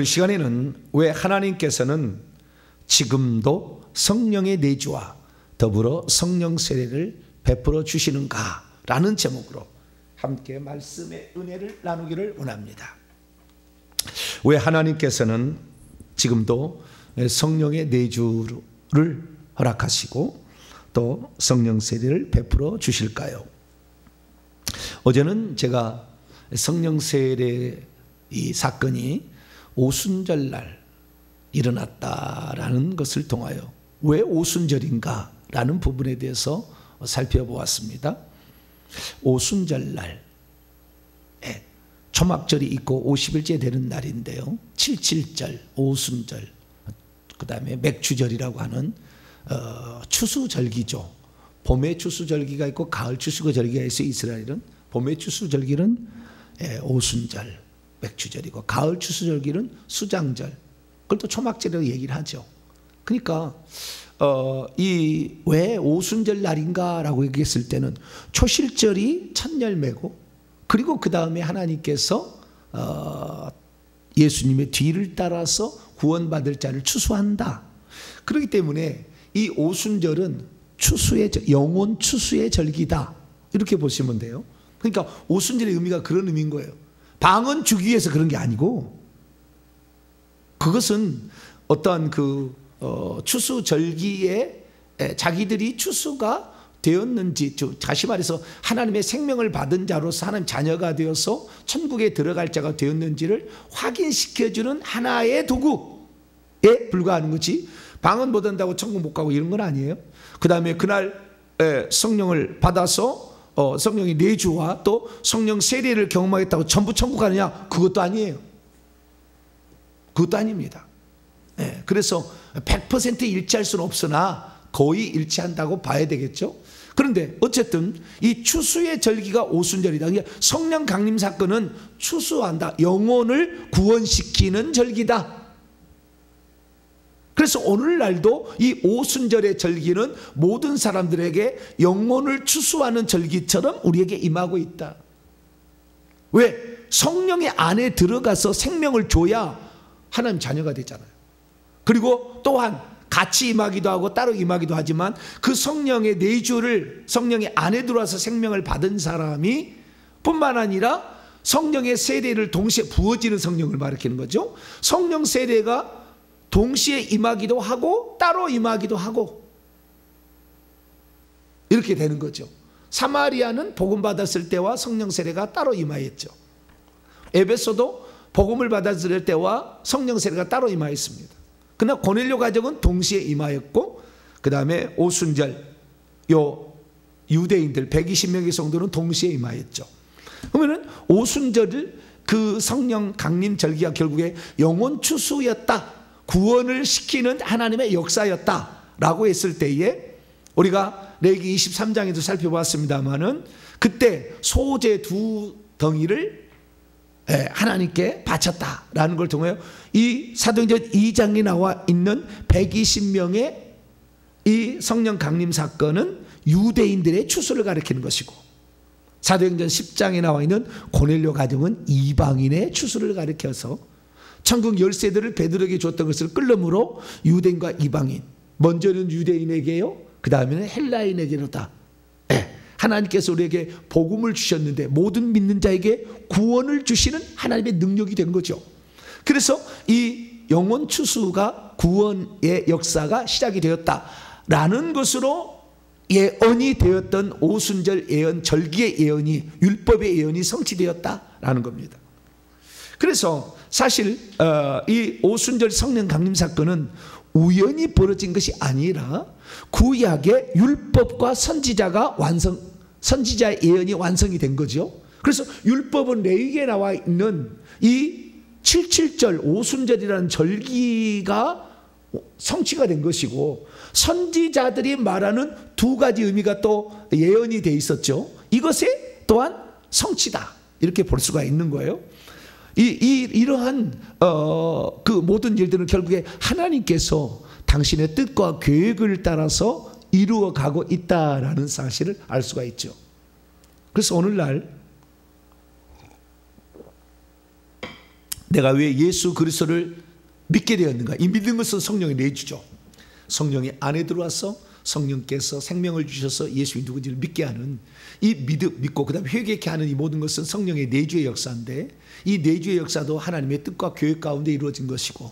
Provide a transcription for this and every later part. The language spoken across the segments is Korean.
오늘 시간에는 왜 하나님께서는 지금도 성령의 내주와 더불어 성령 세례를 베풀어 주시는가 라는 제목으로 함께 말씀의 은혜를 나누기를 원합니다. 왜 하나님께서는 지금도 성령의 내주를 허락하시고 또 성령 세례를 베풀어 주실까요? 어제는 제가 성령 세례 이 사건이 오순절날 일어났다라는 것을 통하여 왜 오순절인가 라는 부분에 대해서 살펴보았습니다. 오순절날 초막절이 있고 50일째 되는 날인데요, 77절, 오순절, 그 다음에 맥추절이라고 하는 추수절기죠. 봄의 추수절기가 있고 가을 추수절기가 있어요. 이스라엘은 봄의 추수절기는 오순절, 맥추절이고 가을 추수절기는 수장절, 그걸 또 초막절이라고 얘기를 하죠. 그러니까 이 왜 오순절 날인가라고 얘기했을 때는 초실절이 첫 열매고, 그리고 그 다음에 하나님께서 예수님의 뒤를 따라서 구원받을 자를 추수한다. 그렇기 때문에 이 오순절은 영혼 추수의 절기다, 이렇게 보시면 돼요. 그러니까 오순절의 의미가 그런 의미인 거예요. 방언 주기 위해서 그런 게 아니고, 그것은 어떠한 추수 절기에 자기들이 추수가 되었는지, 다시 말해서 하나님의 생명을 받은 자로서 하나님 자녀가 되어서 천국에 들어갈 자가 되었는지를 확인시켜주는 하나의 도구에 불과하는 거지, 방언 못 한다고 천국 못 가고 이런 건 아니에요. 그 다음에 그날 성령을 받아서 성령의 내주와 또 성령 세례를 경험하겠다고 전부 천국 가느냐, 그것도 아니에요. 그것도 아닙니다. 그래서 100% 일치할 수는 없으나 거의 일치한다고 봐야 되겠죠. 그런데 어쨌든 이 추수의 절기가 오순절이다. 그러니까 성령 강림 사건은 추수한다, 영혼을 구원시키는 절기다. 그래서 오늘날도 이 오순절의 절기는 모든 사람들에게 영혼을 추수하는 절기처럼 우리에게 임하고 있다. 왜? 성령의 안에 들어가서 생명을 줘야 하나님 자녀가 되잖아요. 그리고 또한 같이 임하기도 하고 따로 임하기도 하지만 그 성령의 내주를, 성령의 안에 들어와서 생명을 받은 사람이 뿐만 아니라 성령의 세례를 동시에 부어지는 성령을 가리키는 거죠. 성령 세례가 동시에 임하기도 하고 따로 임하기도 하고 이렇게 되는 거죠. 사마리아는 복음 받았을 때와 성령 세례가 따로 임하였죠. 에베소도 복음을 받았을 때와 성령 세례가 따로 임하였습니다. 그러나 고넬료 가족은 동시에 임하였고, 그 다음에 오순절 유대인들 120명의 성도는 동시에 임하였죠. 그러면 오순절을 그 성령 강림 절기가 결국에 영혼 추수였다, 구원을 시키는 하나님의 역사였다라고 했을 때에 우리가 레위기 23장에도 살펴봤습니다마는 그때 소재 2덩이를 하나님께 바쳤다라는 걸 통해 이 사도행전 2장에 나와 있는 120명의 이 성령 강림 사건은 유대인들의 추수를 가리키는 것이고, 사도행전 10장에 나와 있는 고넬료 가정은 이방인의 추수를 가리켜서 천국 열쇠들을 베드로에게 줬던 것을 끌름으로 유대인과 이방인, 먼저는 유대인에게요, 그 다음에는 헬라인에게로다. 하나님께서 우리에게 복음을 주셨는데 모든 믿는 자에게 구원을 주시는 하나님의 능력이 된 거죠. 그래서 이 영혼 추수가 구원의 역사가 시작이 되었다라는 것으로 예언이 되었던 오순절 예언, 절기의 예언이, 율법의 예언이 성취되었다라는 겁니다. 그래서 사실 이 오순절 성령 강림 사건은 우연히 벌어진 것이 아니라 구약의 율법과 선지자의 예언이 완성이 된 거죠. 그래서 율법은 레위기에 나와 있는 이 77절 오순절이라는 절기가 성취가 된 것이고, 선지자들이 말하는 2가지 의미가 또 예언이 돼 있었죠. 이것에 또한 성취다, 이렇게 볼 수가 있는 거예요. 이러한 그 모든 일들은 결국에 하나님께서 당신의 뜻과 계획을 따라서 이루어가고 있다라는 사실을 알 수가 있죠. 그래서 오늘날 내가 왜 예수 그리스도를 믿게 되었는가? 이 믿는 것은 성령이 내주죠. 성령이 안에 들어와서 성령께서 생명을 주셔서 예수님이 누군지를 믿게 하는 이 믿고 그 다음에 회개케 하는 이 모든 것은 성령의 내주의 역사인데, 이 내주의 역사도 하나님의 뜻과 계획 가운데 이루어진 것이고,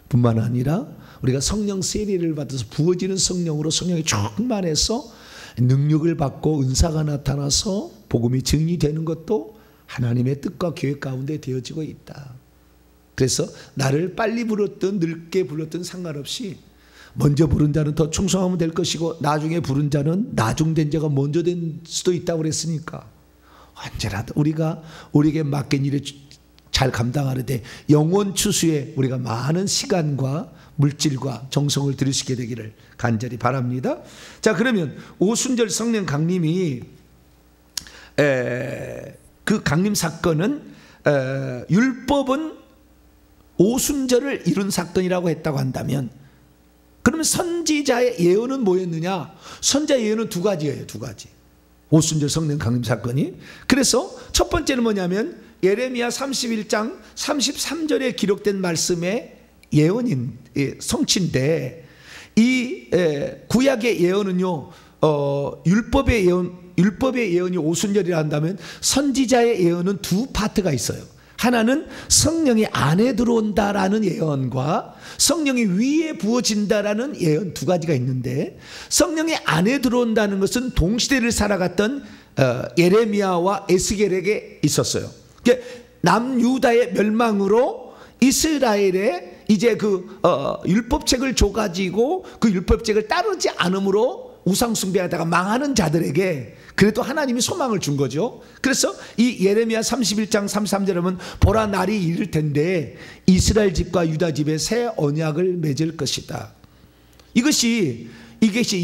뿐만 아니라 우리가 성령 세례를 받아서 부어지는 성령으로 성령이 충만해서 능력을 받고 은사가 나타나서 복음이 증리되는 것도 하나님의 뜻과 계획 가운데 되어지고 있다. 그래서 나를 빨리 불렀든 늦게 불렀든 상관없이 먼저 부른 자는 더 충성하면 될 것이고, 나중에 부른 자는 나중된 자가 먼저 된 수도 있다고 그랬으니까 언제라도 우리가 우리에게 맡긴 일을 잘 감당하는데 영원 추수에 우리가 많은 시간과 물질과 정성을 들일 수 있게 되기를 간절히 바랍니다. 자, 그러면 오순절 성령 강림이 그 강림 사건은 율법은 오순절을 이룬 사건이라고 했다고 한다면, 그러면 선지자의 예언은 뭐였느냐? 선지자의 예언은 두 가지예요. 두 가지. 오순절 성령 강림 사건이. 그래서 첫 번째는 뭐냐면 예레미야 31장 33절에 기록된 말씀의 예언인 성취인데, 이 구약의 예언은요, 율법의 예언이 오순절이라 한다면 선지자의 예언은 두 파트가 있어요. 하나는 성령이 안에 들어온다라는 예언과 성령이 위에 부어진다라는 예언, 두 가지가 있는데, 성령이 안에 들어온다는 것은 동시대를 살아갔던 예레미야와 에스겔에게 있었어요. 남유다의 멸망으로 이스라엘에 이제 그 율법책을 줘가지고 그 율법책을 따르지 않음으로 우상숭배하다가 망하는 자들에게 그래도 하나님이 소망을 준 거죠. 그래서 이 예레미야 31장 33절에 보면 보라, 날이 이를 텐데 이스라엘 집과 유다 집에 새 언약을 맺을 것이다. 이것이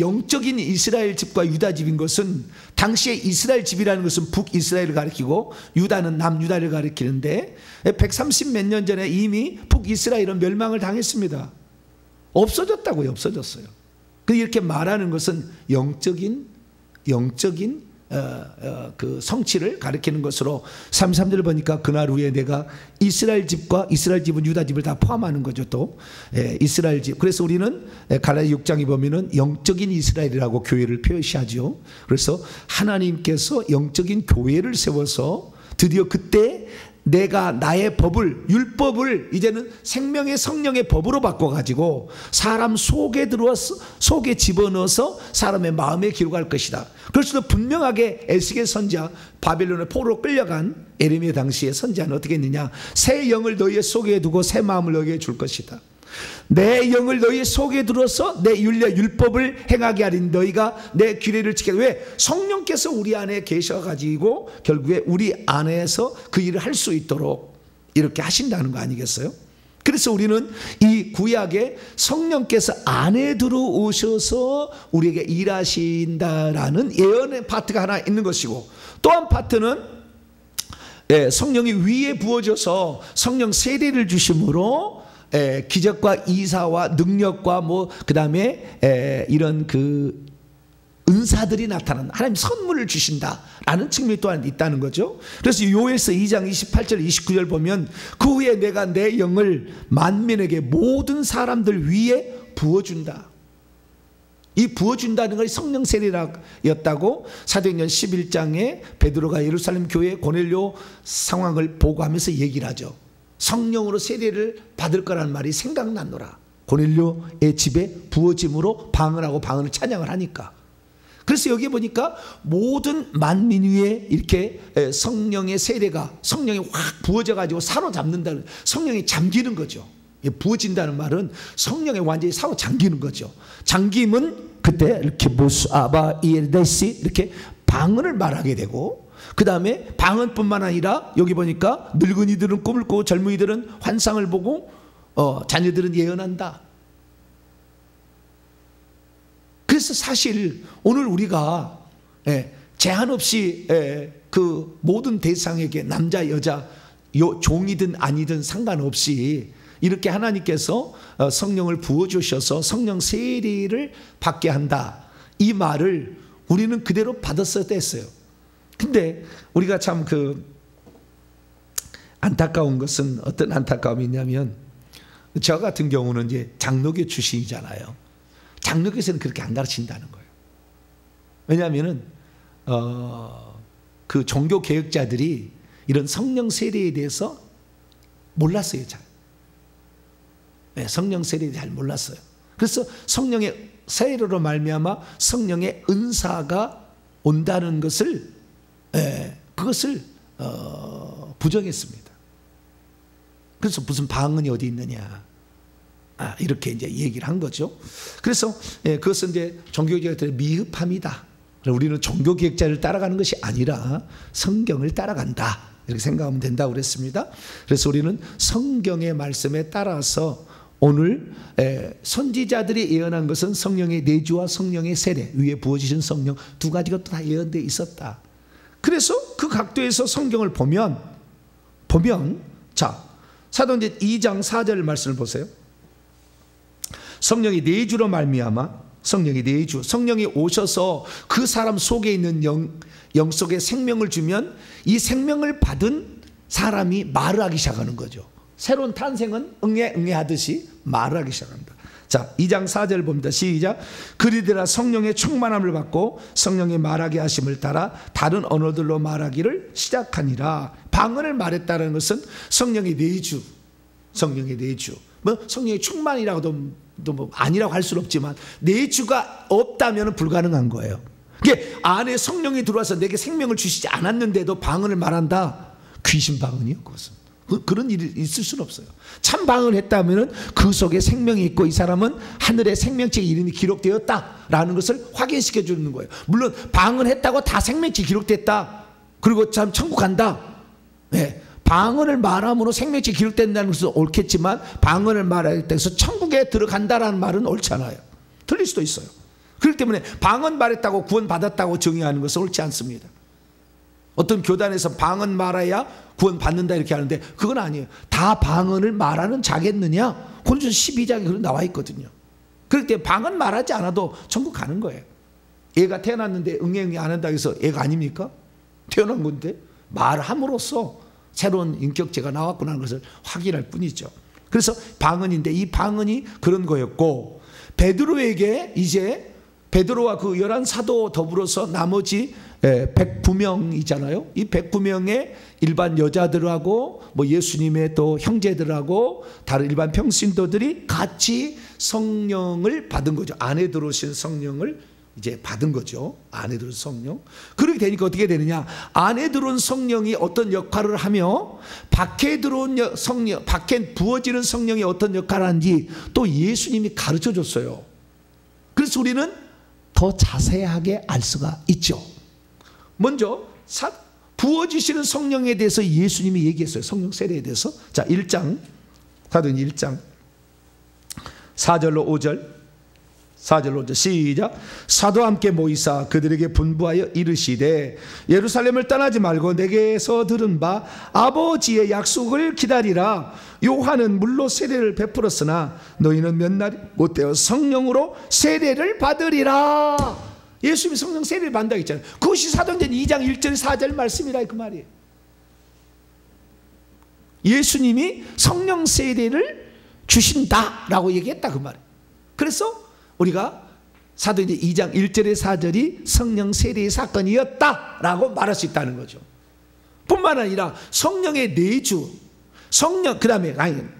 영적인 이스라엘 집과 유다 집인 것은, 당시에 이스라엘 집이라는 것은 북이스라엘을 가리키고 유다는 남유다를 가리키는데 130 몇 년 전에 이미 북이스라엘은 멸망을 당했습니다. 없어졌다고요. 없어졌어요. 이렇게 말하는 것은 영적인 그 성취를 가리키는 것으로 33절을 보니까 그날 후에 내가 이스라엘 집과, 이스라엘 집은 유다 집을 다 포함하는 거죠. 또 이스라엘 집. 그래서 우리는 갈라디아 6장에 보면은 영적인 이스라엘이라고 교회를 표시하죠. 그래서 하나님께서 영적인 교회를 세워서 드디어 그때 내가 나의 법을, 율법을 이제는 생명의 성령의 법으로 바꿔가지고 사람 속에 들어와서, 속에 집어넣어서 사람의 마음에 기록할 것이다. 그래서 분명하게 에스겔 선지자, 바벨론의 포로로 끌려간 예레미야 당시의 선지자는 어떻게 했느냐? 새 영을 너희의 속에 두고 새 마음을 너희에게 줄 것이다. 내 영을 너희 속에 들어서 내 율법을 행하게 하리니 너희가 내 규례를 지켜. 왜? 성령께서 우리 안에 계셔가지고 결국에 우리 안에서 그 일을 할 수 있도록 이렇게 하신다는 거 아니겠어요? 그래서 우리는 이 구약에 성령께서 안에 들어오셔서 우리에게 일하신다라는 예언의 파트가 하나 있는 것이고, 또 한 파트는 성령이 위에 부어져서 성령 세례를 주심으로 기적과 이사와 능력과 그 다음에 이런 그 은사들이 나타나는, 하나님 선물을 주신다라는 측면이 또한 있다는 거죠. 그래서 요엘서 2장 28절 29절 보면 그 후에 내가 내 영을 만민에게 모든 사람들 위에 부어준다. 이 부어준다는 것이 성령 세례였다고 사도행전 11장에 베드로가 예루살렘 교회 고넬료 상황을 보고하면서 얘기를 하죠. 성령으로 세례를 받을 거라는 말이 생각났노라. 고넬료의 집에 부어짐으로 방언하고 방언을 찬양을 하니까. 그래서 여기 보니까 모든 만민 위에 이렇게 성령의 세례가, 성령이 확 부어져 가지고 사로잡는다는, 성령이 잠기는 거죠. 부어진다는 말은 성령에 완전히 사로잠기는 거죠. 잠김은 그때 이렇게 모스아바 이엘데시 이렇게 방언을 말하게 되고, 그 다음에 방언뿐만 아니라 여기 보니까 늙은이들은 꿈을 꾸고 젊은이들은 환상을 보고 자녀들은 예언한다. 그래서 사실 오늘 우리가 제한 없이 그 모든 대상에게 남자 여자 종이든 아니든 상관없이 이렇게 하나님께서 성령을 부어주셔서 성령 세례를 받게 한다, 이 말을 우리는 그대로 받았어야 됐어요. 근데 우리가 참 안타까운 것은 어떤 안타까움이 있냐면, 저 같은 경우는 이제 장로교 출신이잖아요. 장로교에서는 그렇게 안 가르친다는 거예요. 왜냐하면은 그 종교 개혁자들이 이런 성령 세례에 대해서 몰랐어요. 잘. 네, 성령 세례에 잘 몰랐어요. 그래서 성령의 세례로 말미암아 성령의 은사가 온다는 것을 그것을 부정했습니다. 그래서 무슨 방언이 어디 있느냐, 이렇게 이제 얘기를 한 거죠. 그래서 그것은 이제 종교개혁자들의 미흡함이다. 우리는 종교개혁자를 따라가는 것이 아니라 성경을 따라간다, 이렇게 생각하면 된다고 그랬습니다. 그래서 우리는 성경의 말씀에 따라서 오늘 선지자들이 예언한 것은 성령의 내주와 성령의 세례, 위에 부어지신 성령 두 가지가 다 예언되어 있었다. 그래서 그 각도에서 성경을 보면 자, 사도행전 2장 4절 말씀을 보세요. 성령이 내주로 말미암아, 성령이 내주, 성령이 오셔서 그 사람 속에 있는 영 속에 생명을 주면 이 생명을 받은 사람이 말을 하기 시작하는 거죠. 새로운 탄생은 응애하듯이 말을 하기 시작합니다. 자, 2장 4절 봅니다. 시작. 그리되라 성령의 충만함을 받고 성령의 말하게 하심을 따라 다른 언어들로 말하기를 시작하니라. 방언을 말했다는 것은 성령의 내주, 성령의 내주. 뭐 성령의 충만이라고도 뭐 아니라고 할 수는 없지만 내주가 없다면 불가능한 거예요. 이게 안에 성령이 들어와서 내게 생명을 주시지 않았는데도 방언을 말한다. 귀신 방언이요, 그것은. 그런 일이 있을 수는 없어요. 참 방언을 했다면 그 속에 생명이 있고 이 사람은 하늘의 생명책에 이름이 기록되었다라는 것을 확인시켜 주는 거예요. 물론 방언했다고 다 생명책이 기록됐다, 그리고 참 천국 간다, 방언을 말함으로 생명책이 기록된다는 것은 옳겠지만 방언을 말할 때서 천국에 들어간다라는 말은 옳잖아요. 틀릴 수도 있어요. 그렇기 때문에 방언 말했다고 구원받았다고 정의하는 것은 옳지 않습니다. 어떤 교단에서 방언 말해야 구원 받는다 이렇게 하는데 그건 아니에요. 다 방언을 말하는 자겠느냐? 고린도서 12장에 그런 나와 있거든요. 그렇기 때문에 방언 말하지 않아도 천국 가는 거예요. 애가 태어났는데 응애 안 한다고 해서 애가 아닙니까? 태어난 건데 말함으로써 새로운 인격체가 나왔구나 하는 것을 확인할 뿐이죠. 그래서 방언인데 이 방언이 그런 거였고, 베드로에게 이제 베드로와 그 11사도 더불어서 나머지 109명이잖아요. 이 109명의 일반 여자들하고 뭐 예수님의 또 형제들하고 다른 일반 평신도들이 같이 성령을 받은 거죠. 안에 들어오신 성령을 이제 받은 거죠. 안에 들어온 성령. 그렇게 되니까 어떻게 되느냐? 안에 들어온 성령이 어떤 역할을 하며 밖에 들어온 성령, 밖에 부어지는 성령이 어떤 역할을 하는지 또 예수님이 가르쳐 줬어요. 그래서 우리는 더 자세하게 알 수가 있죠. 먼저 부어지시는 성령에 대해서 예수님이 얘기했어요. 성령 세례에 대해서. 자, 1장 사도행전 1장 4절로 5절 시작. 사도와 함께 모이사 그들에게 분부하여 이르시되 예루살렘을 떠나지 말고 내게서 들은 바 아버지의 약속을 기다리라. 요한은 물로 세례를 베풀었으나 너희는 몇 날이 못되어 성령으로 세례를 받으리라. 예수님이 성령 세례를 받는다고 했잖아요. 그것이 사도행전 2장 1절 4절 말씀이라 그 말이에요. 예수님이 성령 세례를 주신다라고 얘기했다 그 말이에요. 그래서 우리가 사도행전 2장 1절의 4절이 성령 세례의 사건이었다라고 말할 수 있다는 거죠. 뿐만 아니라 성령의 내주, 성령, 그 다음에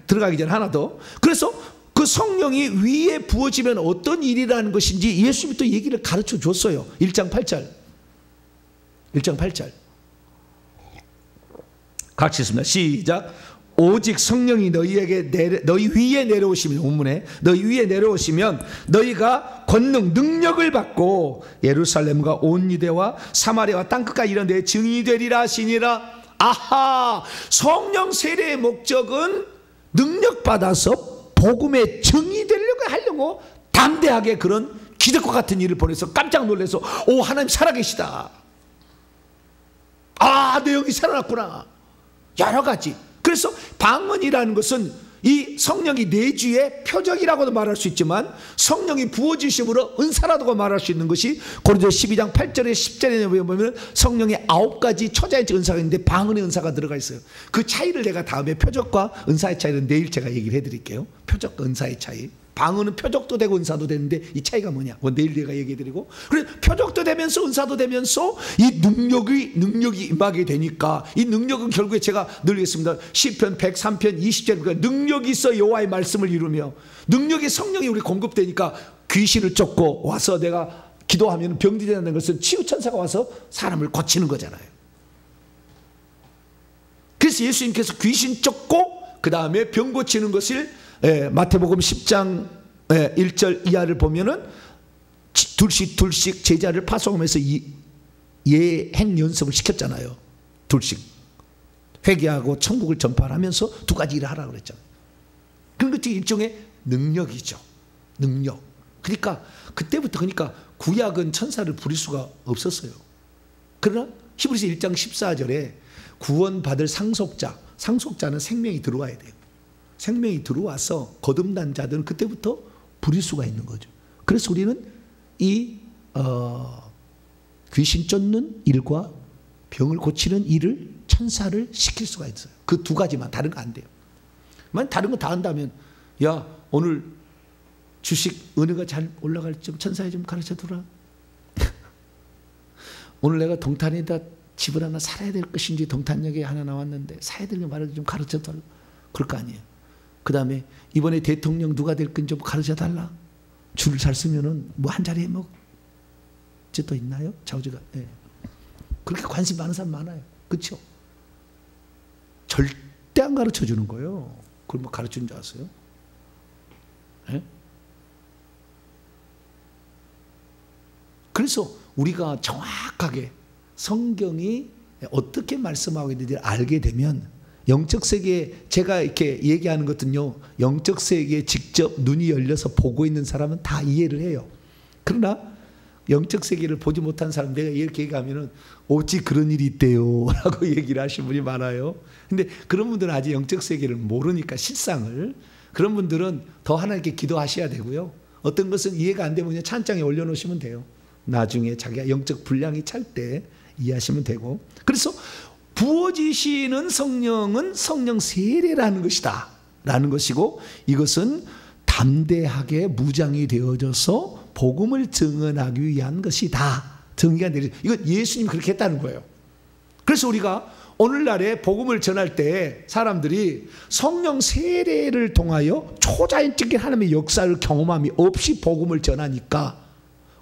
들어가기 전에 하나 더. 그래서 그 성령이 위에 부어지면 어떤 일이라는 것인지 예수님이 또 얘기를 가르쳐 줬어요. 1장 8절. 1장 8절. 같이 있습니다. 시작. 오직 성령이 너희 위에 내려오시면, 본문에 너희 위에 내려오시면 너희가 권능 능력을 받고 예루살렘과 온 유대와 사마리아와 땅끝까지 이런 데 증인이 되리라 하시니라. 아하, 성령 세례의 목적은 능력 받아서 복음의 증인이 하려고 담대하게 그런 기적과 같은 일을 보내서 깜짝 놀라서 오, 하나님 살아계시다. 아, 내 영이 살아났구나. 여러 가지. 그래서 방언이라는 것은 이 성령이 내주의 표적이라고도 말할 수 있지만 성령이 부어주심으로 은사라고 말할 수 있는 것이 고린도서 12장 8절에 10절에 보면 성령의 9가지 초자연적 은사가 있는데 방언의 은사가 들어가 있어요. 그 차이를 내가 다음에 표적과 은사의 차이는 내일 제가 얘기를 해드릴게요. 표적과 은사의 차이. 방언은 표적도 되고 은사도 되는데 이 차이가 뭐냐? 내일 내가 얘기해드리고, 그래 표적도 되면서 은사도 되면서 이 능력이 임하게 되니까 이 능력은 결국에 제가 늘 얘기했습니다. 시편 103편 20절 그러니까 능력이 있어 여호와의 말씀을 이루며, 능력이 성령이 우리 공급되니까 귀신을 쫓고 와서 내가 기도하면 병들이 된다는 것은 치유천사가 와서 사람을 고치는 거잖아요. 그래서 예수님께서 귀신 쫓고 그 다음에 병 고치는 것을 마태복음 10장 1절 이하를 보면은 둘씩 제자를 파송하면서 예행 연습을 시켰잖아요. 둘씩 회개하고 천국을 전파하면서 두 가지 일을 하라고 그랬잖아요. 그런 것이 일종의 능력이죠. 능력. 그러니까 그때부터 구약은 천사를 부릴 수가 없었어요. 그러나 히브리서 1장 14절에 구원받을 상속자는 생명이 들어와야 돼요. 생명이 들어와서 거듭난 자들은 그때부터 부릴 수가 있는 거죠. 그래서 우리는 이 귀신 쫓는 일과 병을 고치는 일을 천사를 시킬 수가 있어요. 그 두 가지만, 다른 거 안 돼요. 만약 다른 거 다 한다면, 야 오늘 주식 은혜가 잘 올라갈 좀 천사에 좀 가르쳐 두라. 오늘 내가 동탄에다 집을 하나 살아야 될 것인지 동탄역에 하나 나왔는데 사야 될 거 말을 좀 가르쳐 달라. 그럴 거 아니에요. 그 다음에 이번에 대통령 누가 될 건지 좀 가르쳐 달라. 줄을 잘 쓰면은 뭐 한 자리에 뭐 또 있나요? 자우지가. 네. 그렇게 관심 많은 사람 많아요. 그렇죠? 절대 안 가르쳐 주는 거예요. 그걸 뭐 가르쳐 주는 줄 아세요? 네? 그래서 우리가 정확하게 성경이 어떻게 말씀하고 있는지 알게 되면 영적 세계에 제가 이렇게 얘기하는 것은요, 영적 세계에 직접 눈이 열려서 보고 있는 사람은 다 이해를 해요. 그러나 영적 세계를 보지 못한 사람, 내가 이렇게 얘기하면은 오직 그런 일이 있대요 라고 얘기를 하시는 분이 많아요. 근데 그런 분들은 아직 영적 세계를 모르니까, 실상을. 그런 분들은 더 하나님께 기도하셔야 되고요. 어떤 것은 이해가 안 되면 그냥 찬장에 올려놓으시면 돼요. 나중에 자기가 영적 분량이 찰 때 이해하시면 되고. 그래서 부어지시는 성령은 성령 세례라는 것이다 라는 것이고, 이것은 담대하게 무장이 되어져서 복음을 증언하기 위한 것이다. 정의가 내려져. 이건 예수님이 그렇게 했다는 거예요. 그래서 우리가 오늘날에 복음을 전할 때 사람들이 성령 세례를 통하여 초자연적인 하나님의 역사를 경험함이 없이 복음을 전하니까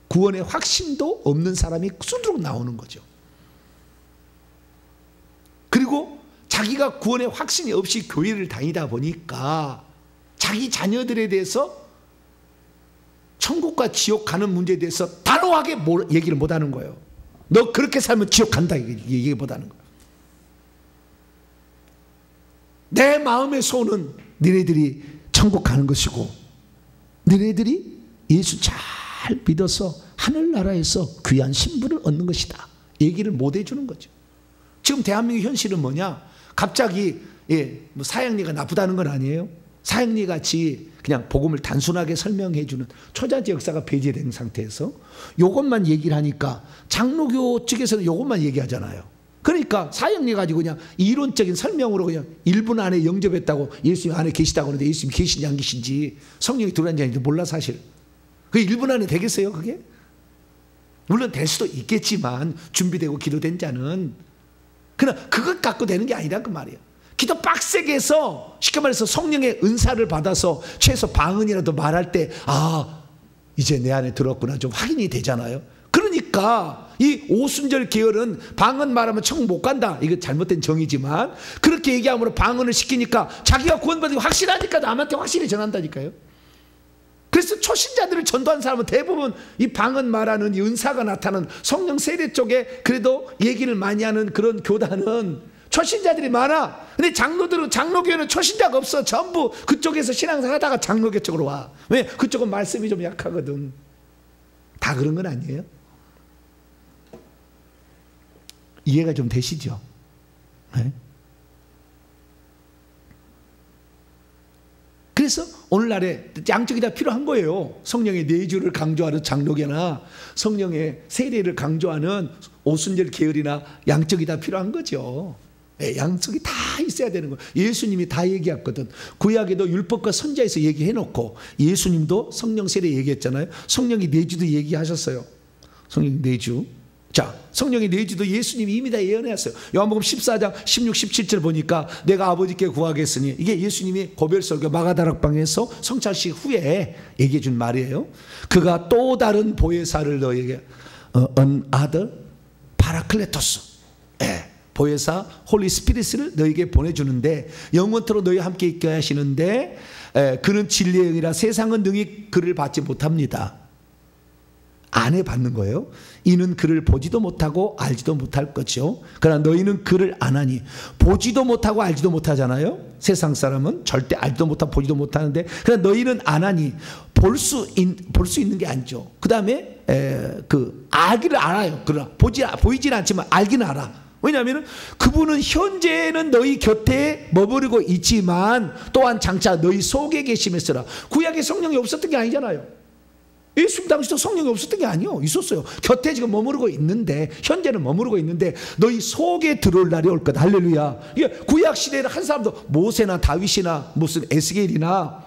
구원의 확신도 없는 사람이 수두룩 나오는 거죠. 그리고 자기가 구원의 확신이 없이 교회를 다니다 보니까 자기 자녀들에 대해서 천국과 지옥 가는 문제에 대해서 단호하게 얘기를 못하는 거예요. 너 그렇게 살면 지옥 간다 얘기 못하는 거예요. 내 마음의 소원은 너네들이 천국 가는 것이고, 너네들이 예수 잘 믿어서 하늘나라에서 귀한 신분을 얻는 것이다 얘기를 못 해주는 거죠. 지금 대한민국 현실은 뭐냐? 갑자기 뭐 사형리가 나쁘다는 건 아니에요. 사형리 같이 그냥 복음을 단순하게 설명해 주는 초자연적 역사가 배제된 상태에서 요것만 얘기를 하니까 장로교 측에서는 요것만 얘기하잖아요. 그러니까 사형리 가지고 그냥 이론적인 설명으로 그냥 1분 안에 영접했다고, 예수님 안에 계시다고 하는데 예수님 계신지 안 계신지, 성령이 들어간지 아닌지 몰라 사실. 그게 1분 안에 되겠어요 그게? 물론 될 수도 있겠지만 준비되고 기도된 자는. 그러나 그것 갖고 되는 게 아니란 그 말이에요. 기도 빡세게 해서 쉽게 말해서 성령의 은사를 받아서 최소 방언이라도 말할 때 이제 내 안에 들었구나 좀 확인이 되잖아요. 그러니까 이 오순절 계열은 방언 말하면 천국 못 간다, 이거 잘못된 정의지만 그렇게 얘기함으로 방언을 시키니까 자기가 구원받은 게 확실하니까 남한테 확실히 전한다니까요. 그래서 초신자들을 전도한 사람은 대부분 이 방언 말하는 이 은사가 나타나는 성령 세례 쪽에 그래도 얘기를 많이 하는 그런 교단은 초신자들이 많아. 근데 장로교회는 초신자가 없어. 전부 그쪽에서 신앙생활 하다가 장로교 쪽으로 와. 왜? 그쪽은 말씀이 좀 약하거든. 다 그런 건 아니에요. 이해가 좀 되시죠? 네? 오늘날에 양쪽이 다 필요한 거예요. 성령의 내주를 강조하는 장로교나 성령의 세례를 강조하는 오순절 계열이나 양쪽이 다 필요한 거죠. 네, 양쪽이 다 있어야 되는 거예요. 예수님이 다 얘기했거든. 구약에도 율법과 선지자에서 얘기해놓고 예수님도 성령 세례 얘기했잖아요. 성령의 내주도 얘기하셨어요. 성령 내주. 자, 성령의 내주도 예수님이 이미 다 예언했어요. 요한복음 14장 16, 17절 보니까 내가 아버지께 구하겠으니, 이게 예수님이 고별설교 마가다락방에서 성찰식 후에 얘기해 준 말이에요. 그가 또 다른 보혜사를 너에게 another 파라클레토스, 보혜사 홀리 스피릿을 너에게 보내주는데 영원토록 너희와 함께 있게 하시는데 그는 진리의 영이라 세상은 능히 그를 받지 못합니다. 안 해받는 거예요. 이는 그를 보지도 못하고 알지도 못할 것이요. 그러나 너희는 그를 아나니. 보지도 못하고 알지도 못하잖아요. 세상 사람은 절대 알지도 못하고 보지도 못하는데, 그러나 너희는 아나니. 볼 수 있는 게 아니죠. 그 다음에 알기를 알아요. 그러나 보이지는 않지만 알기는 알아. 왜냐하면 그분은 현재는 너희 곁에 머무르고 있지만 또한 장차 너희 속에 계시면서라. 구약에 성령이 없었던 게 아니잖아요. 예수님 당시도 성령이 없었던 게 아니요, 있었어요. 곁에 지금 머무르고 있는데, 현재는 머무르고 있는데 너희 속에 들어올 날이 올 거다. 할렐루야. 이게 구약 시대에는 한 사람도 모세나 다윗이나 무슨 에스겔이나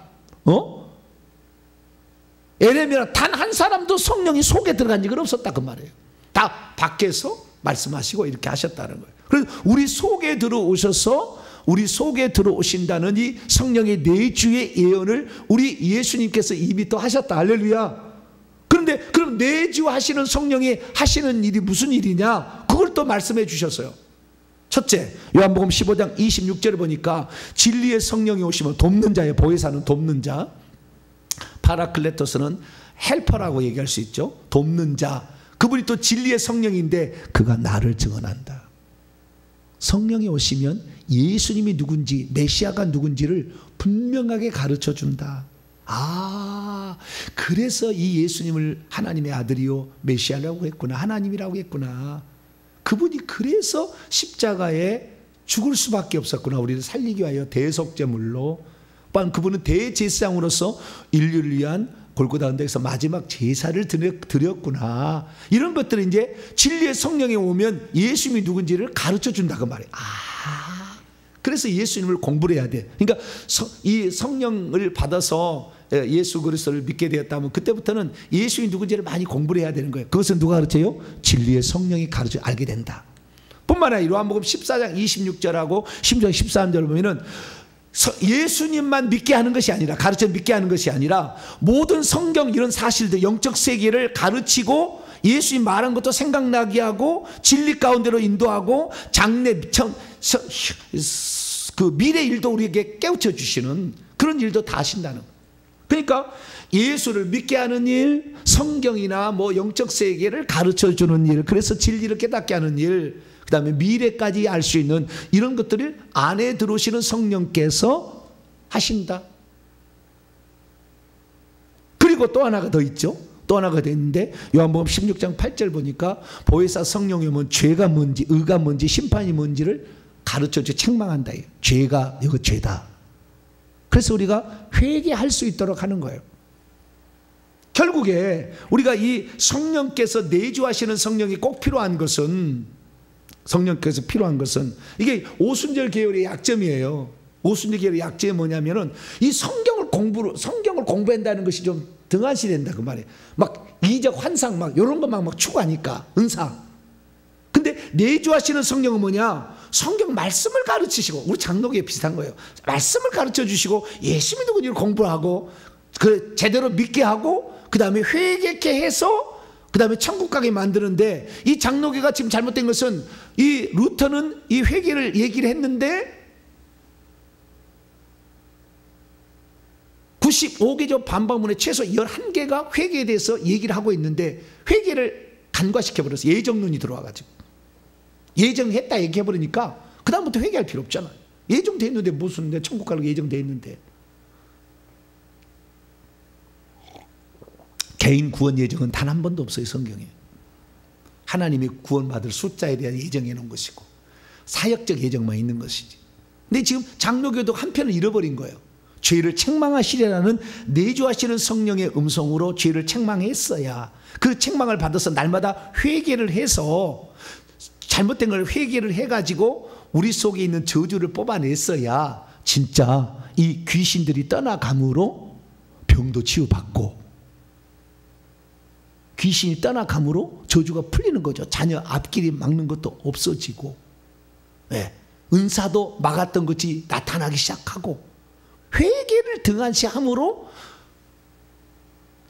에레미야 단 한 사람도 성령이 속에 들어간 적은 없었다 그 말이에요. 다 밖에서 말씀하시고 이렇게 하셨다는 거예요. 그래서 우리 속에 들어오셔서 우리 속에 들어오신다는 이 성령의 내주의 예언을 우리 예수님께서 이미 또 하셨다. 할렐루야. 그런데 그럼 내주하시는 성령이 하시는 일이 무슨 일이냐? 그걸 또 말씀해 주셨어요. 첫째, 요한복음 15장 26절에 보니까 진리의 성령이 오시면 돕는 자예요. 보혜사는 돕는 자. 파라클레토스는 헬퍼라고 얘기할 수 있죠. 돕는 자. 그분이 또 진리의 성령인데 그가 나를 증언한다. 성령이 오시면 예수님이 누군지, 메시아가 누군지를 분명하게 가르쳐 준다. 아, 그래서 이 예수님을 하나님의 아들이요 메시아라고 했구나, 하나님이라고 했구나. 그분이 그래서 십자가에 죽을 수밖에 없었구나. 우리를 살리기 위하여 대속제물로. 또한 그분은 대제사장으로서 인류를 위한 골고다 언덕에서 마지막 제사를 드렸구나. 이런 것들을 이제 진리의 성령이 오면 예수님이 누군지를 가르쳐 준다 그 말이에요. 그래서 예수님을 공부를 해야 돼. 그러니까 이 성령을 받아서 예수 그리스도를 믿게 되었다면 그때부터는 예수님이 누군지를 많이 공부를 해야 되는 거예요. 그것은 누가 가르쳐요? 진리의 성령이 가르쳐 알게 된다. 뿐만 아니라 요한복음 14장 26절하고 10장 13절을 보면은 예수님만 믿게 하는 것이 아니라, 가르쳐 믿게 하는 것이 아니라 모든 성경 이런 사실들, 영적 세계를 가르치고 예수님 말한 것도 생각나게 하고 진리 가운데로 인도하고 장래 그 미래 일도 우리에게 깨우쳐 주시는 그런 일도 다 하신다는 거예요. 그러니까 예수를 믿게 하는 일, 성경이나 뭐 영적 세계를 가르쳐 주는 일, 그래서 진리를 깨닫게 하는 일, 그 다음에 미래까지 알 수 있는 이런 것들을 안에 들어오시는 성령께서 하신다. 그리고 또 하나가 더 있죠. 또 하나가 더 있는데 요한복음 16장 8절 보니까 보혜사 성령이 오면 죄가 뭔지, 의가 뭔지, 심판이 뭔지를 가르쳐줘 책망한다. 죄가 이거 죄다. 그래서 우리가 회개할 수 있도록 하는 거예요. 결국에 우리가 이 성령께서 내주하시는 성령이 꼭 필요한 것은, 성령께서 필요한 것은 이게 오순절 계열의 약점이에요. 오순절 계열의 약점이 뭐냐면은 이 성경을 공부한다는 것이 좀 등한시 된다 그 말이에요. 막 이적 환상 막 이런 것만 막 추구하니까 은사. 근데 내주하시는 성령은 뭐냐? 성경 말씀을 가르치시고, 우리 장로교에 비슷한 거예요. 말씀을 가르쳐 주시고 예수님이 누군지를 공부하고 그 제대로 믿게 하고 그 다음에 회개케 해서 그 다음에 천국 가게 만드는데, 이 장로교가 지금 잘못된 것은 이 루터는 이 회개를 얘기를 했는데 95개조 반박문에 최소 11개가 회개에 대해서 얘기를 하고 있는데 회개를 간과시켜버렸어요. 예정론이 들어와가지고. 예정했다 얘기해버리니까 그 다음부터 회개할 필요 없잖아요. 예정돼 있는데 무슨 내 천국 가려고 예정돼 있는데. 개인 구원 예정은 단 한 번도 없어요. 성경에. 하나님이 구원받을 숫자에 대한 예정해 놓은 것이고 사역적 예정만 있는 것이지. 근데 지금 장로교도 한편을 잃어버린 거예요. 죄를 책망하시리라는 내주하시는 성령의 음성으로 죄를 책망했어야 그 책망을 받아서 날마다 회개를 해서 잘못된 걸 회개를 해가지고 우리 속에 있는 저주를 뽑아냈어야 진짜 이 귀신들이 떠나감으로 병도 치유받고 귀신이 떠나감으로 저주가 풀리는 거죠. 자녀 앞길이 막는 것도 없어지고, 네. 은사도 막았던 것이 나타나기 시작하고, 회개를 등한시함으로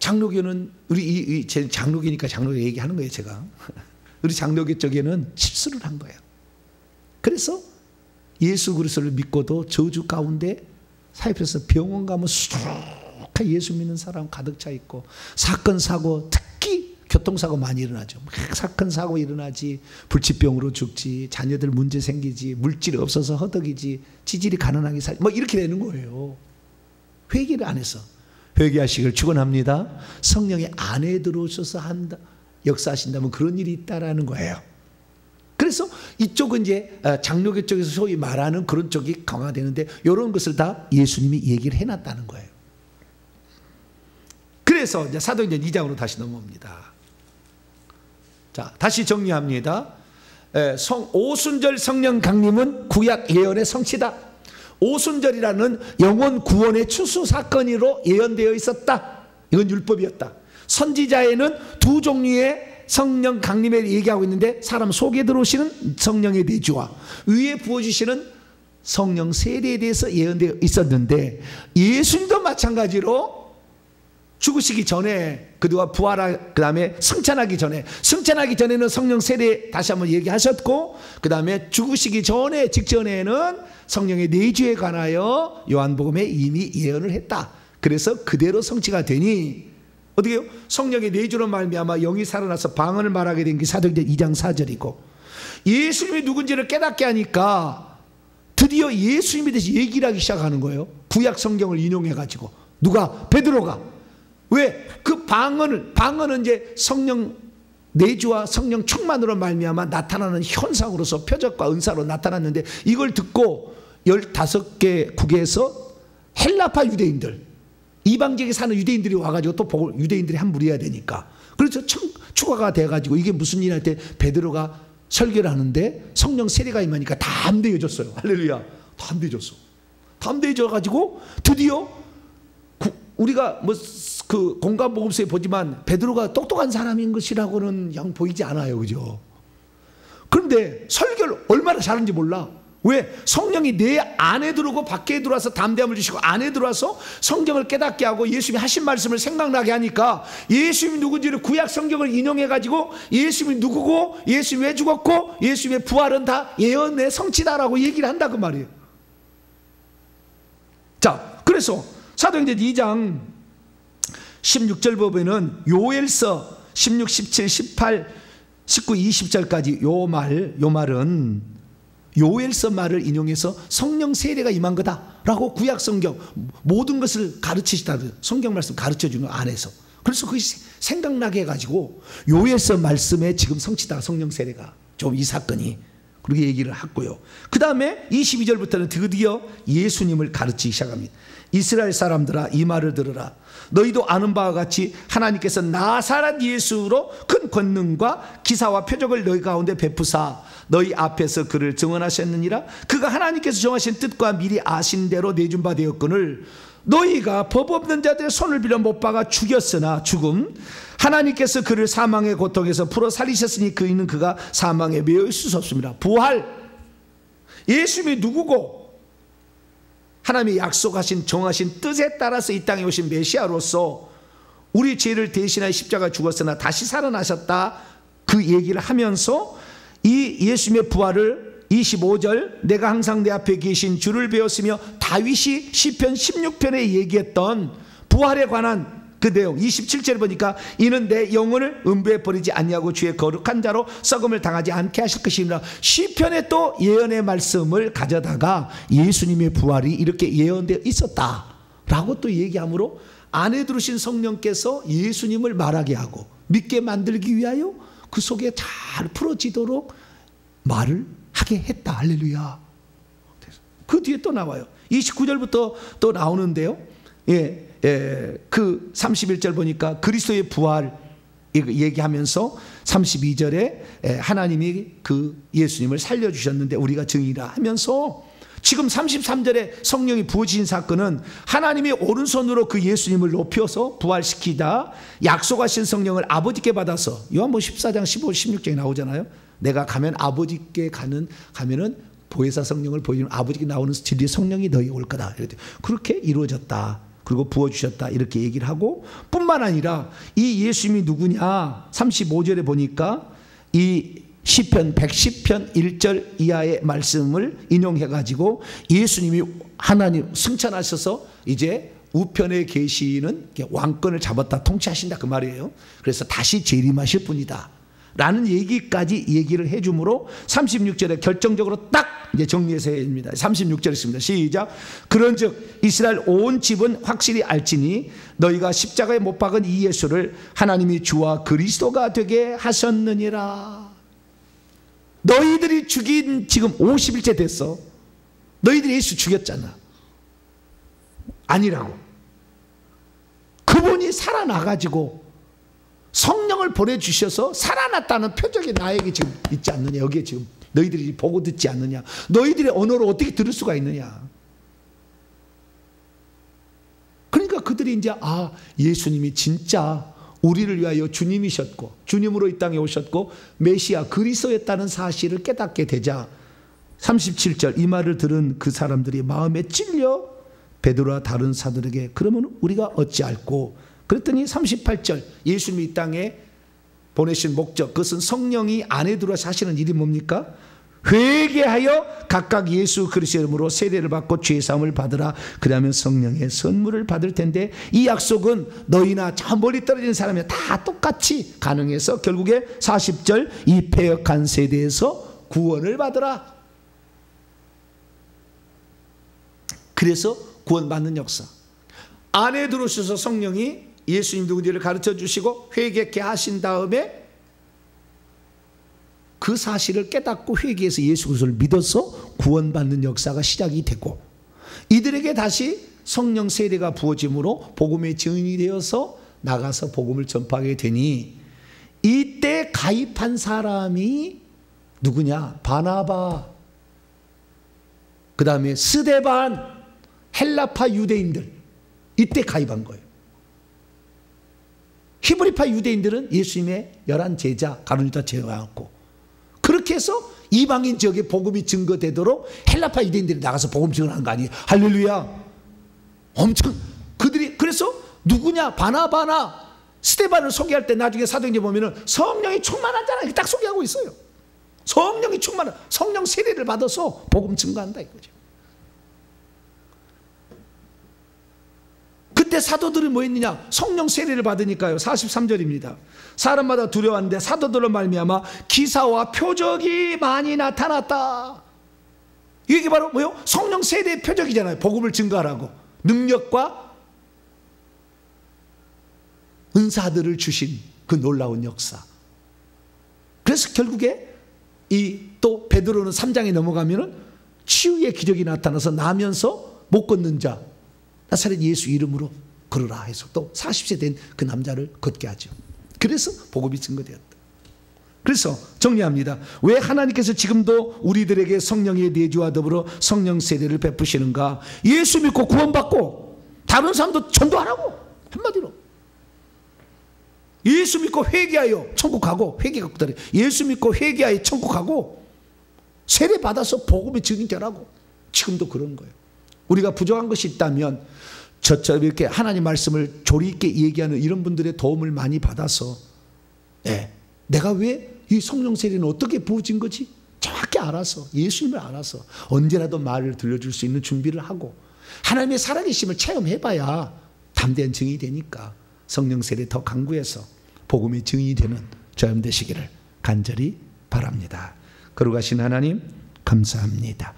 장로교는 우리 제 장로교니까 장로교 얘기하는 거예요. 제가 우리 장로교 쪽에는 실수를 한 거예요. 그래서 예수 그리스도를 믿고도 저주 가운데 사입해서 병원 가면 수룩하게 예수 믿는 사람 가득 차 있고, 사건 사고 특히 교통사고 많이 일어나죠. 사건 사고 일어나지, 불치병으로 죽지, 자녀들 문제 생기지, 물질이 없어서 허덕이지, 지질이 가난하게 살지, 뭐 이렇게 되는 거예요. 회개를 안 해서. 회개하시길 축원합니다. 성령이 안에 들어오셔서 한다, 역사하신다면 그런 일이 있다라는 거예요. 그래서 이쪽은 이제 장로교 쪽에서 소위 말하는 그런 쪽이 강화되는데, 이런 것을 다 예수님이 얘기를 해놨다는 거예요. 그래서 이제 사도행전 2장으로 다시 넘어옵니다. 자, 다시 정리합니다. 오순절 성령 강림은 구약 예언의 성취다. 오순절이라는 영혼 구원의 추수 사건으로 예언되어 있었다. 이건 율법이었다. 선지자에는 두 종류의 성령 강림에 얘기하고 있는데, 사람 속에 들어오시는 성령의 내주와 위에 부어주시는 성령 세례에 대해서 예언되어 있었는데, 예수님도 마찬가지로 죽으시기 전에, 그동안 부활하, 그 다음에 승천하기 전에는 성령 세례 다시 한번 얘기하셨고, 그 다음에 죽으시기 전에, 직전에는 성령의 내주에 관하여 요한복음에 이미 예언을 했다. 그래서 그대로 성취가 되니, 어떻게 해요? 성령의 내주로 말미암아 영이 살아나서 방언을 말하게 된 게 사도행전 2장 4절이고, 예수님이 누군지를 깨닫게 하니까 드디어 예수님에 대해서 얘기를 하기 시작하는 거예요. 구약 성경을 인용해가지고. 누가? 베드로가. 왜? 그 방언은 이제 성령 내주와 성령 충만으로 말미암아 나타나는 현상으로서 표적과 은사로 나타났는데, 이걸 듣고 15개 국에서 헬라파 유대인들, 이방지역에 사는 유대인들이 와가지고 또 보고, 유대인들이 한 무리여야 되니까, 그래서 추가가 돼가지고 이게 무슨 일 할 때 베드로가 설교를 하는데 성령 세례가 임하니까 다 담대해졌어요. 할렐루야. 담대해졌어. 담대해져가지고 드디어 우리가 뭐 그 공간복음서에 보지만 베드로가 똑똑한 사람인 것이라고는 영 보이지 않아요. 그죠? 그런데 설교를 얼마나 잘하는지 몰라. 왜? 성령이 내 안에 들어오고 밖에 들어와서 담대함을 주시고, 안에 들어와서 성경을 깨닫게 하고 예수님이 하신 말씀을 생각나게 하니까, 예수님이 누군지를 구약 성경을 인용해가지고 예수님이 누구고, 예수님이 왜 죽었고, 예수님의 부활은 다 예언의 성취다라고 얘기를 한다 그 말이에요. 자, 그래서 사도행전 2장 16절 보면은 요엘서 16, 17, 18, 19, 20절까지 요 말은 요엘서 말을 인용해서 성령 세례가 임한 거다라고 구약 성경 모든 것을 가르치시다, 성경 말씀 가르쳐주는 안에서. 그래서 그것이 생각나게 해가지고 요엘서 말씀에 지금 성취다, 성령 세례가 좀 이 사건이, 그렇게 얘기를 했고요. 그 다음에 22절부터는 드디어 예수님을 가르치기 시작합니다. 이스라엘 사람들아, 이 말을 들으라. 너희도 아는 바와 같이 하나님께서 나사렛 예수로 큰 권능과 기사와 표적을 너희 가운데 베푸사 너희 앞에서 그를 증언하셨느니라. 그가 하나님께서 정하신 뜻과 미리 아신 대로 내준 바 되었거늘 너희가 법 없는 자들의 손을 빌어 못 박아 죽였으나 죽음 하나님께서 그를 사망의 고통에서 풀어 살리셨으니 그가 사망에 매여 있을 수 없습니다. 부활, 예수님이 누구고 하나님이 약속하신 정하신 뜻에 따라서 이 땅에 오신 메시아로서 우리 죄를 대신하여 십자가 죽었으나 다시 살아나셨다, 그 얘기를 하면서 이 예수님의 부활을 25절 내가 항상 내 앞에 계신 주를 배웠으며 다윗이 시편 16편에 얘기했던 부활에 관한 그 내용 27절에 보니까 이는 내 영혼을 음부에 버리지 아니하고 주의 거룩한 자로 썩음을 당하지 않게 하실 것입니다. 시편에 또 예언의 말씀을 가져다가 예수님의 부활이 이렇게 예언되어 있었다라고 또 얘기하므로 안에 들으신 성령께서 예수님을 말하게 하고 믿게 만들기 위하여 그 속에 잘 풀어지도록 말을 하게 했다. 할렐루야. 그 뒤에 또 나와요. 29절부터 또 나오는데요. 그 31절 보니까 그리스도의 부활 얘기하면서 32절에 하나님이 그 예수님을 살려주셨는데 우리가 증인이라 하면서, 지금 33절에 성령이 부어지신 사건은 하나님이 오른손으로 그 예수님을 높여서 부활시키다 약속하신 성령을 아버지께 받아서, 요한복음 14장 15, 16장에 나오잖아요. 내가 가면 아버지께 가면은 보혜사 성령을 보여주면 아버지께 나오는 진리의 성령이 너희 올 거다. 그렇게 이루어졌다. 그리고 부어주셨다. 이렇게 얘기를 하고, 뿐만 아니라 이 예수님이 누구냐, 35절에 보니까 이 시편 110편 1절 이하의 말씀을 인용해 가지고 예수님이 하나님 승천하셔서 이제 우편에 계시는 왕권을 잡았다, 통치하신다, 그 말이에요. 그래서 다시 재림하실 분이다 라는 얘기까지 얘기를 해주므로 36절에 결정적으로 딱 이제 정리해서 해줍니다. 36절 있습니다. 시작. 그런즉 이스라엘 온 집은 확실히 알지니 너희가 십자가에 못 박은 이 예수를 하나님이 주와 그리스도가 되게 하셨느니라. 너희들이 죽인 지금 50일째 됐어. 너희들이 예수 죽였잖아. 아니라고. 그분이 살아나가지고 성령을 보내주셔서 살아났다는 표적이 나에게 지금 있지 않느냐. 여기에 지금 너희들이 보고 듣지 않느냐. 너희들의 언어로 어떻게 들을 수가 있느냐. 그러니까 그들이 이제 예수님이 진짜 우리를 위하여 주님이셨고 주님으로 이 땅에 오셨고 메시아 그리스도였다는 사실을 깨닫게 되자 37절 이 말을 들은 그 사람들이 마음에 찔려 베드로와 다른 사들에게 그러면 우리가 어찌할꼬. 그랬더니 38절 예수님이 이 땅에 보내신 목적, 그것은 성령이 안에 들어와서 하시는 일이 뭡니까? 회개하여 각각 예수 그리스도의 이름으로 세례를 받고 죄사함을 받으라. 그러면 성령의 선물을 받을 텐데, 이 약속은 너희나 저 멀리 떨어진 사람이 다 똑같이 가능해서 결국에 40절 이 패역한 세대에서 구원을 받으라. 그래서 구원받는 역사, 안에 들어오셔서 성령이 예수님 누구인지를 가르쳐 주시고 회개케 하신 다음에 그 사실을 깨닫고 회개해서 예수 그리스도를 믿어서 구원받는 역사가 시작이 되고, 이들에게 다시 성령 세례가 부어짐으로 복음의 증인이 되어서 나가서 복음을 전파하게 되니, 이때 가입한 사람이 누구냐? 바나바, 그 다음에 스데반, 헬라파 유대인들, 이때 가입한 거예요. 히브리파 유대인들은 예수님의 11 제자 가룟유다 제외하고, 그렇게 해서 이방인 지역에 복음이 증거되도록 헬라파 유대인들이 나가서 복음 증언하는 거 아니에요. 할렐루야. 엄청 그들이, 그래서 누구냐? 바나바나 스데반을 소개할 때 나중에 사도행전 보면은 성령이 충만하잖아요. 딱 소개하고 있어요. 성령이 충만한, 성령 세례를 받아서 복음 증거한다 이거죠. 그때 사도들은 뭐 했느냐? 성령 세례를 받으니까요. 43절입니다. 사람마다 두려웠는데 사도들로 말미암아 기사와 표적이 많이 나타났다. 이게 바로 뭐요? 성령 세례의 표적이잖아요. 복음을 증거하라고 능력과 은사들을 주신 그 놀라운 역사. 그래서 결국에 이 또 베드로는 3장에 넘어가면은 치유의 기적이 나타나서 나면서 못 걷는 자 나사렛 예수 이름으로 걸으라 해서 또 40세 된 그 남자를 걷게 하죠. 그래서 복음이 증거되었다. 그래서 정리합니다. 왜 하나님께서 지금도 우리들에게 성령의 내주와 더불어 성령 세례를 베푸시는가? 예수 믿고 구원받고 다른 사람도 전도 안 하고, 한마디로 예수 믿고 회개하여 천국 가고, 회개가 그다음에 예수 믿고 회개하여 천국 가고 세례 받아서 복음의 증인 되라고. 지금도 그런 거예요. 우리가 부족한 것이 있다면 저처럼 이렇게 하나님 말씀을 조리 있게 얘기하는 이런 분들의 도움을 많이 받아서, 내가 왜 이 성령 세례는 어떻게 부어진 거지? 정확히 알아서, 예수님을 알아서 언제라도 말을 들려줄 수 있는 준비를 하고 하나님의 살아계심을 체험해봐야 담대한 증인이 되니까 성령 세례 더 강구해서 복음의 증인이 되는 저염 되시기를 간절히 바랍니다. 거룩하신 하나님 감사합니다.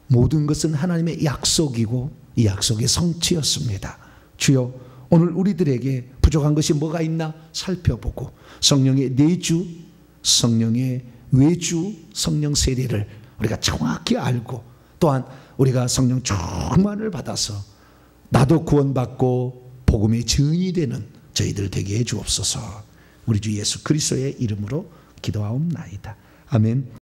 모든 것은 하나님의 약속이고 이 약속의 성취였습니다. 주여, 오늘 우리들에게 부족한 것이 뭐가 있나 살펴보고 성령의 내주, 성령의 외주, 성령 세례를 우리가 정확히 알고 또한 우리가 성령 충만을 받아서 나도 구원받고 복음의 증인이 되는 저희들 되게 해 주옵소서. 우리 주 예수 그리스도의 이름으로 기도하옵나이다. 아멘.